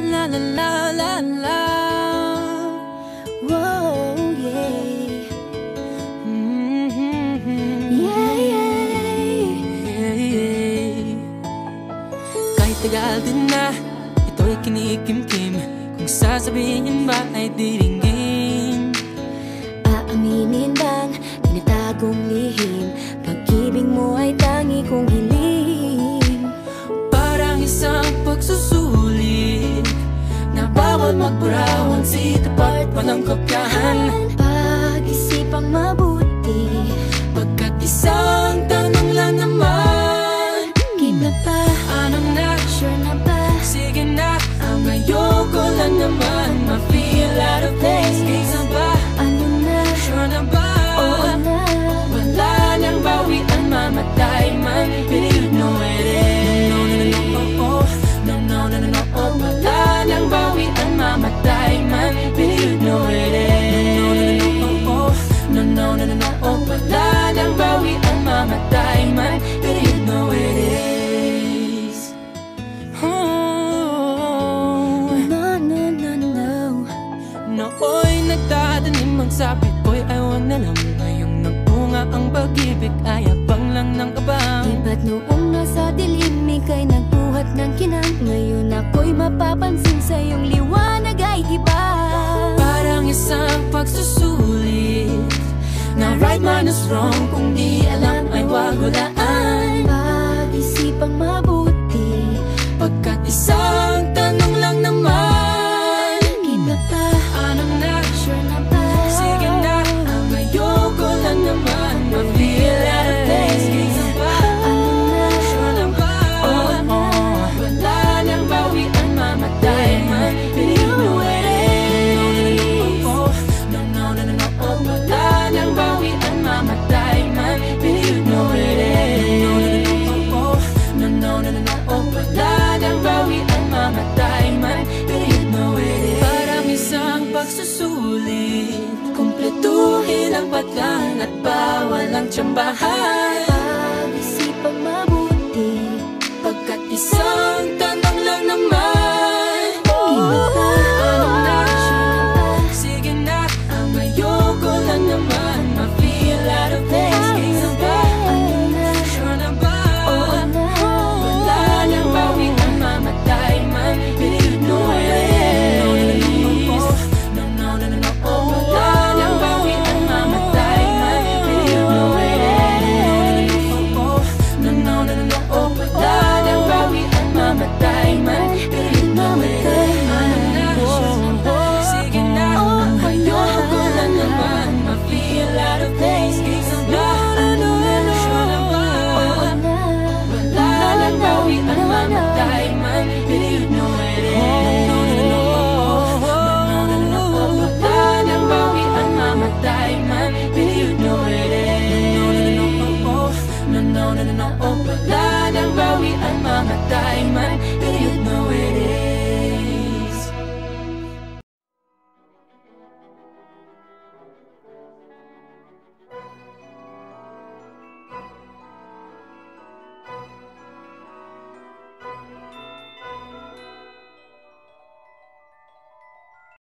la la la la la. Whoa, yeah. Yeah, yeah. Kahit tagal din na ito'y kinikimkim, kung sasabihin ba ay diringgin. Aaminin bang tinatagong lihim, pag-ibig mo ay tangi kong hiling. Parang isang pagsusulit na bawal magburawan, si tapat pa ng kopyahan. Pag-isipang mabuti, Pagkat isang tanong lang naman, keep na pa, ano na, sure na ba? sige na, ang ayoko lang naman ma-feel out of place. Kaysa ba, Ano na, sure na ba? oo na. Wala nang bawian, mamatay man, pero you know it is. No, no, no, no, oh, oh. No, no, no, no, no, oh. Wala nang bawian, mamatay man, pero you know it is. No, no, no, no, oh, oh. No, no, no, no, no, oh. Wala nang bawian, mamatay man, pero you know it is. Oh. No, no, no, no. Nooy nagtatanim ang sapit ko'y ayaw na lang. Ngayong nagpunga ang pag-ibig ay abang lang ng kabang. Di ba't noong nasa dilim ika'y nagbuhat ng kinang, ngayon ako'y mapapansin sa iyong liwanag ay iba. Parang isang pagsusulit na right man is wrong, kung di alam ay wag hulaan.